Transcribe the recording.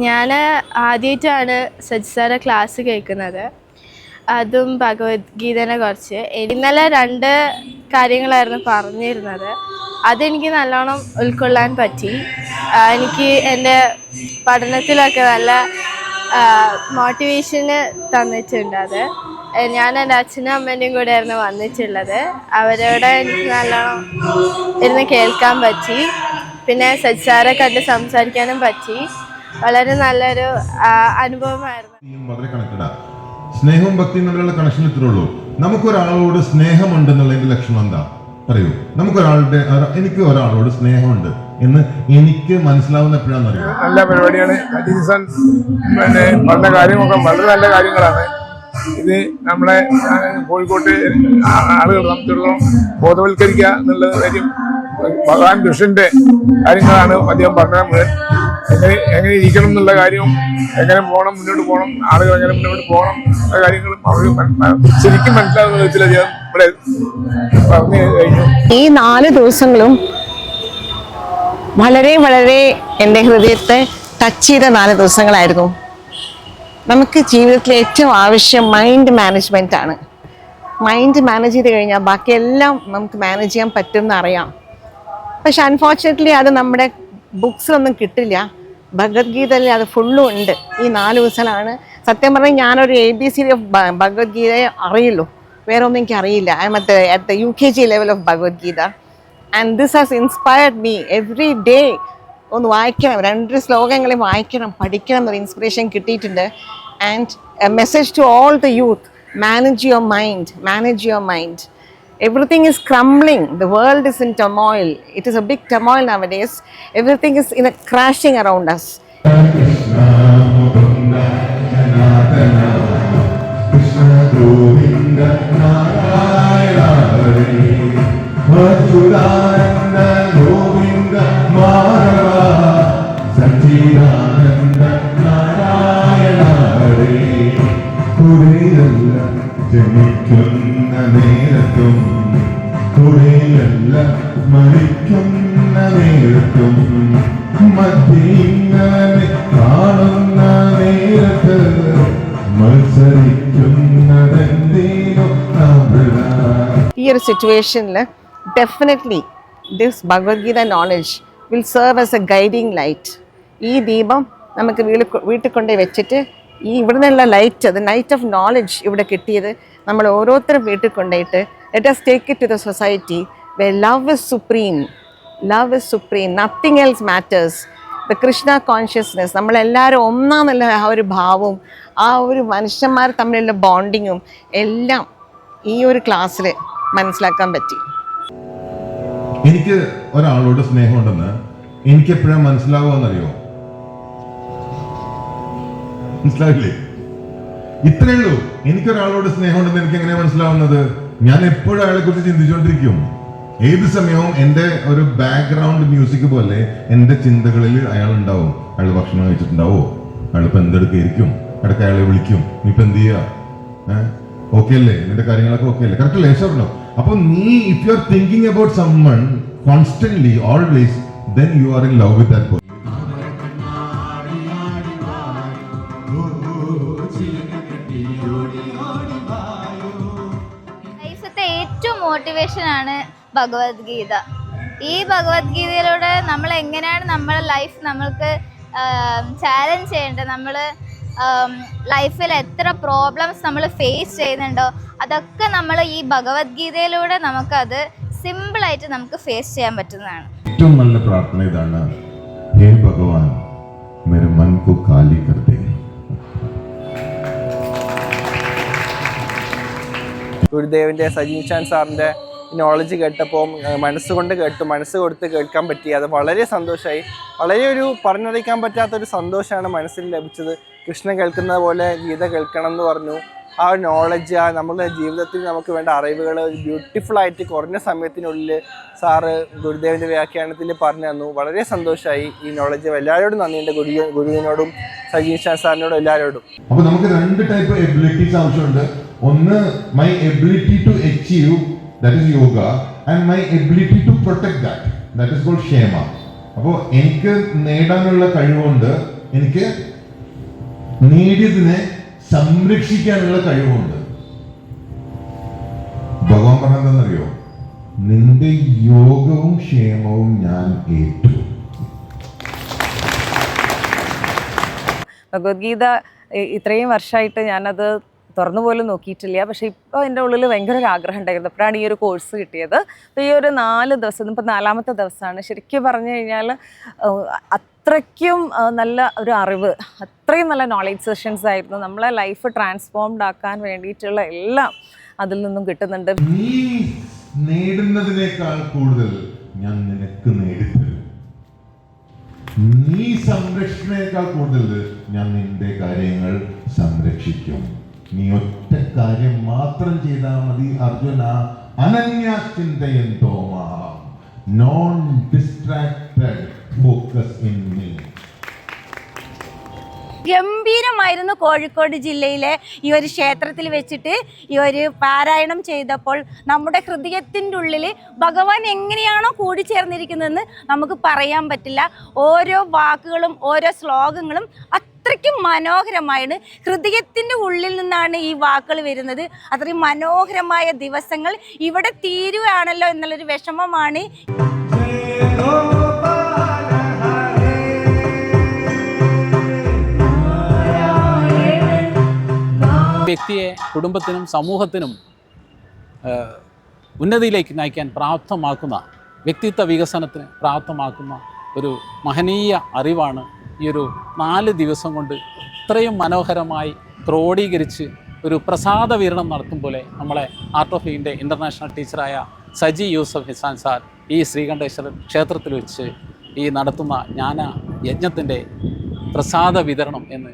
ഞാൻ ആദ്യമായിട്ടാണ് സജി സാറെ ക്ലാസ് കേൾക്കുന്നത്, അതും ഭഗവത്ഗീതനെ കുറിച്ച്. ഇന്നലെ 2 കാര്യങ്ങളായിരുന്നു പറഞ്ഞിരുന്നത്. അതെനിക്ക് നല്ലോണം ഉൾക്കൊള്ളാൻ പറ്റി. എനിക്ക് എൻ്റെ പഠനത്തിലൊക്കെ നല്ല മോട്ടിവേഷന് തന്നിട്ടുണ്ട്. അത് ഞാൻ എൻ്റെ അച്ഛനും അമ്മേൻ്റെയും കൂടെ ആയിരുന്നു വന്നിട്ടുള്ളത്. അവരോട് എനിക്ക് നല്ലോണം ഇരുന്ന് കേൾക്കാൻ പറ്റി. പിന്നെ സജി സാറെ കണ്ട് സംസാരിക്കാനും പറ്റി. വളരെ നല്ലൊരു അനുഭവമായിരുന്നു. സ്നേഹവും ഭക്തിയും തമ്മിലുള്ള കണക്ഷൻ ഇത്രേ ഉള്ളൂ. നമുക്കൊരാളോട് സ്നേഹമുണ്ടെന്നുള്ളതിന്റെ ലക്ഷണം എന്താ പറയൂ? എനിക്ക് ഒരാളോട് സ്നേഹമുണ്ട് എന്ന് എനിക്ക് മനസ്സിലാവുന്ന എപ്പോഴാണെന്നറിയോ? നല്ല പരിപാടിയാണ്. പിന്നെ പറഞ്ഞ കാര്യമൊക്കെ വളരെ നല്ല കാര്യങ്ങളാണ്. ഇത് നമ്മളെ കോഴിക്കോട്ട് ആളുകൾ സംബന്ധിച്ചിടത്തോളം ബോധവൽക്കരിക്കുക എന്നുള്ള കാര്യം ഭഗവാൻ കൃഷ്ണന്റെ കാര്യങ്ങളാണ് അദ്ദേഹം പറഞ്ഞത്. എങ്ങനെ ഇരിക്കണം എന്നുള്ള കാര്യവും, എങ്ങനെ പോകണം, മുന്നോട്ട് പോകണം, ആളുകൾ എങ്ങനെ മുന്നോട്ട് പോകണം എന്നുള്ള കാര്യങ്ങളും അവർ ശരിക്കും മനസ്സിലാകുന്ന വിധത്തിൽ അദ്ദേഹം ഇവിടെ പറഞ്ഞു കഴിഞ്ഞു. ഈ 4 ദിവസങ്ങളും വളരെ വളരെ എൻ്റെ ഹൃദയത്തെ ടച്ച് ചെയ്ത 4 ദിവസങ്ങളായിരുന്നു. നമുക്ക് ജീവിതത്തിൽ ഏറ്റവും ആവശ്യം മൈൻഡ് മാനേജ്മെൻ്റ് ആണ്. മൈൻഡ് മാനേജ് ചെയ്ത് കഴിഞ്ഞാൽ ബാക്കിയെല്ലാം നമുക്ക് മാനേജ് ചെയ്യാൻ പറ്റുമെന്ന് അറിയാം. പക്ഷെ അൺഫോർച്ചുനേറ്റ്ലി അത് നമ്മുടെ ബുക്സിലൊന്നും കിട്ടില്ല. ഭഗവത്ഗീതയിൽ അത് ഫുള്ളും ഉണ്ട്. ഈ 4 ദിവസമാണ് സത്യം പറഞ്ഞാൽ ഞാനൊരു ABC ഓഫ് ഭഗവത്ഗീതയെ അറിയുള്ളൂ, വേറെ ഒന്നും എനിക്ക് അറിയില്ല. I am at the UKG level of Bhagavad Gita and this has inspired me. Every day ഒന്ന് വായിക്കണം, 2 ശ്ലോകങ്ങളെ വായിക്കണം, പഠിക്കണം എന്നൊരു ഇൻസ്പിറേഷൻ കിട്ടിയിട്ടുണ്ട്. And a message to all the youth: manage your mind, manage your mind. Everything is crumbling. The world is in turmoil. It is a big turmoil nowadays. Everything is crashing around us. Krishna Govinda Janardana, Krishna Govinda Narayana Hare, Vachurananda Govinda Madhava, Satchidananda Narayana Hare. Kureyalla ജനിക്കുന്ന നേരത്തും കുറേയല്ല മരിക്കുന്ന നേരത്തും മധ്യങ്ങനെ കാണുന്ന നേരത്ത് മത്സരിക്കുന്നതെന്തേനോ. ഈ ഒരു സിറ്റുവേഷനിൽ definitely this Bhagavad Gita knowledge will serve as A guiding light. ഈ ദീപം നമുക്ക് വീട്ടിൽ കൊണ്ടുപോയി വെച്ചിട്ട് ഇവിടെ നിന്നുള്ള ലൈറ്റ്, അത് നൈറ്റ് ഓഫ് നോളജ് ഇവിടെ കിട്ടിയത് നമ്മൾ ഓരോരുത്തരും വീട്ടിൽ കൊണ്ടുപോയിട്ട് let us take it to the society where love is supreme. Love is supreme. Nothing else matters. The Krishna consciousness, നമ്മളെല്ലാവരും ഒന്നാന്നുള്ള ആ ഒരു ഭാവവും ആ ഒരു മനുഷ്യന്മാർ തമ്മിലുള്ള ബോണ്ടിങ്ങും എല്ലാം ഈ ഒരു ക്ലാസ്സിൽ മനസ്സിലാക്കാൻ പറ്റി. എനിക്ക് ഒരാളോട് സ്നേഹമുണ്ടെന്ന് എനിക്ക് എപ്പോഴാണ് മനസ്സിലാവുകയെന്നറിയോ? മനസ്സിലാവില്ലേ? ഇത്രയേ ഉള്ളൂ. എനിക്കൊരാളോട് സ്നേഹമുണ്ടെന്ന് എനിക്ക് എങ്ങനെയാ മനസ്സിലാവുന്നത്? ഞാൻ എപ്പോഴും അയാളെ കുറിച്ച് ചിന്തിച്ചുകൊണ്ടിരിക്കും. ഏത് സമയവും എൻ്റെ ഒരു ബാക്ക്ഗ്രൗണ്ട് മ്യൂസിക് പോലെ എൻ്റെ ചിന്തകളിൽ അയാൾ ഉണ്ടാവും. അയാൾ ഭക്ഷണം കഴിച്ചിട്ടുണ്ടാവോ? അയാളിപ്പോ എന്തെടുക്കായിരിക്കും? ഇടയ്ക്ക് അയാളെ വിളിക്കും, നീ ഇപ്പൊ എന്ത് ചെയ്യാ, ഓക്കെ അല്ലേ, നിന്റെ കാര്യങ്ങളൊക്കെ ഓക്കെ അല്ലേ, കറക്റ്റ് അല്ലേ? ഷുവർ. അപ്പൊ നീ if you are thinking about someone constantly always, then you are in love with that person. ലൈഫത്തെ ഏറ്റവും മോട്ടിവേഷൻ ആണ് ഭഗവത്ഗീത. ഈ ഭഗവത്ഗീതയിലൂടെ നമ്മൾ എങ്ങനെയാണ് നമ്മുടെ ലൈഫ് നമ്മൾക്ക് ചാലഞ്ച് ചെയ്യേണ്ടത്, നമ്മൾ ലൈഫിൽ എത്ര പ്രോബ്ലംസ് നമ്മൾ ഫേസ് ചെയ്യുന്നുണ്ടോ അതൊക്കെ നമ്മൾ ഈ ഭഗവത്ഗീതയിലൂടെ നമുക്കത് സിമ്പിളായിട്ട് നമുക്ക് ഫേസ് ചെയ്യാൻ പറ്റുന്നതാണ്. ഏറ്റവും നല്ല പ്രാർത്ഥന ഇതാണ്: ഹേ ഭഗവാൻ, മേരെ മൻ കോ ഖാലി കർ ദേ. ഗുരുദേവൻ്റെ സജീവ് ചാൻ സാറിൻ്റെ നോളജ് കേട്ടപ്പോൾ മനസ്സുകൊണ്ട് കേട്ടു, മനസ്സ് കൊടുത്ത് കേൾക്കാൻ പറ്റി. അത് വളരെ സന്തോഷമായി. വളരെ ഒരു പറഞ്ഞറിയിക്കാൻ പറ്റാത്തൊരു സന്തോഷമാണ് മനസ്സിൽ ലഭിച്ചത്. കൃഷ്ണൻ കേൾക്കുന്നത് പോലെ ഗീത കേൾക്കണം എന്ന് പറഞ്ഞു. ആ നോളജ്, ആ നമ്മുടെ ജീവിതത്തിൽ നമുക്ക് വേണ്ട അറിവുകൾ ബ്യൂട്ടിഫുള്ളായിട്ട് കുറഞ്ഞ സമയത്തിനുള്ളിൽ സാറ് ഗുരുദേവൻ്റെ വ്യാഖ്യാനത്തിൽ പറഞ്ഞു തന്നു. വളരെ സന്തോഷമായി. ഈ നോളജ് എല്ലാവരോടും നന്ദിയുണ്ട്, ഗുരുവിനോടും സജീവ് ചാൻ സാറിനോടും എല്ലാവരോടും. അപ്പോൾ നമുക്ക് 2 ടൈപ്പ് എബിലിറ്റീസ് ആവശ്യമുണ്ട്. ഒന്ന് my ability to achieve, that is yoga, and my ability to protect that is called ക്ഷേമ. അപ്പോൾ എനിക്ക് നേടാനുള്ള കഴിവുണ്ട്, എനിക്ക് നേടിയതിനെ സംരക്ഷിക്കാനുള്ള കഴിവുണ്ട്. ഭഗവാൻ പറഞ്ഞതെന്നറിയോ? നിന്റെ യോഗവും ക്ഷേമവും ഞാൻ ഏറ്റു. ഭഗവത്ഗീത ഇത്രയും വർഷമായിട്ട് ഞാനത് തുറന്നു പോലും നോക്കിയിട്ടില്ല. പക്ഷേ ഇപ്പോൾ എൻ്റെ ഉള്ളിൽ ഭയങ്കര ഒരു ആഗ്രഹം ഉണ്ടായിരുന്നു. അപ്പോഴാണ് ഈ ഒരു കോഴ്സ് കിട്ടിയത്. അപ്പോൾ ഈ ഒരു 4 ദിവസം, ഇപ്പോൾ 4ാമത്തെ ദിവസമാണ്. ശരിക്കും പറഞ്ഞു കഴിഞ്ഞാൽ അത്രയ്ക്കും നല്ല ഒരു അറിവ്, അത്രയും നല്ല നോളേജ് സെഷൻസ് ആയിരുന്നു. നമ്മളെ ലൈഫ് ട്രാൻസ്ഫോംഡ് ആക്കാൻ വേണ്ടിയിട്ടുള്ള എല്ലാം അതിൽ നിന്നും കിട്ടുന്നുണ്ട്. നീ നേടുന്നതിനേക്കാൾ കൂടുതൽ ഞാൻ നിനക്ക് നേടിത്തരും. നീ സംരക്ഷണേക്കാൾ കൂടുതൽ ഞാൻ നിന്റെ കാര്യങ്ങൾ സംരക്ഷിക്കും. നീ ഒറ്റ കാര്യം മാത്രം ചെയ്താൽ മതി അർജുന. അനന്യാചിന്തയന്തോ മാം, non distracted, focus in me. ഗംഭീരമായിരുന്നു. കോഴിക്കോട് ജില്ലയിലെ ഈ ഒരു ക്ഷേത്രത്തിൽ വെച്ചിട്ട് ഈ ഒരു പാരായണം ചെയ്തപ്പോൾ നമ്മുടെ ഹൃദയത്തിൻ്റെ ഉള്ളിൽ ഭഗവാൻ എങ്ങനെയാണോ കൂടിച്ചേർന്നിരിക്കുന്നതെന്ന് നമുക്ക് പറയാൻ പറ്റില്ല. ഓരോ വാക്കുകളും ഓരോ ശ്ലോകങ്ങളും അത്രയ്ക്കും മനോഹരമായാണ്. ഹൃദയത്തിൻ്റെ ഉള്ളിൽ നിന്നാണ് ഈ വാക്കുകൾ വരുന്നത്. അത്രയും മനോഹരമായ ദിവസങ്ങൾ ഇവിടെ തീരുകയാണല്ലോ എന്നുള്ളൊരു വിഷമമാണ്. വ്യക്തിയെ കുടുംബത്തിനും സമൂഹത്തിനും ഉന്നതിയിലേക്ക് നയിക്കാൻ പ്രാപ്തമാക്കുന്ന, വ്യക്തിത്വ വികസനത്തിന് പ്രാപ്തമാക്കുന്ന ഒരു മഹനീയ അറിവാണ് ഈ ഒരു 4 ദിവസം കൊണ്ട് ഇത്രയും മനോഹരമായി ക്രോഡീകരിച്ച് ഒരു പ്രസാദ വിതരണം നടത്തും പോലെ നമ്മളെ ആർട്ട് ഓഫ് ലിവിങ്ങിൻ്റെ ഇൻ്റർനാഷണൽ ടീച്ചറായ സജി യൂസഫ് ഹിസാൻ സാർ ഈ ശ്രീകണ്ഠേശ്വര ക്ഷേത്രത്തിൽ വെച്ച് ഈ നടത്തുന്ന ജ്ഞാന യജ്ഞത്തിൻ്റെ പ്രസാദ വിതരണം എന്ന്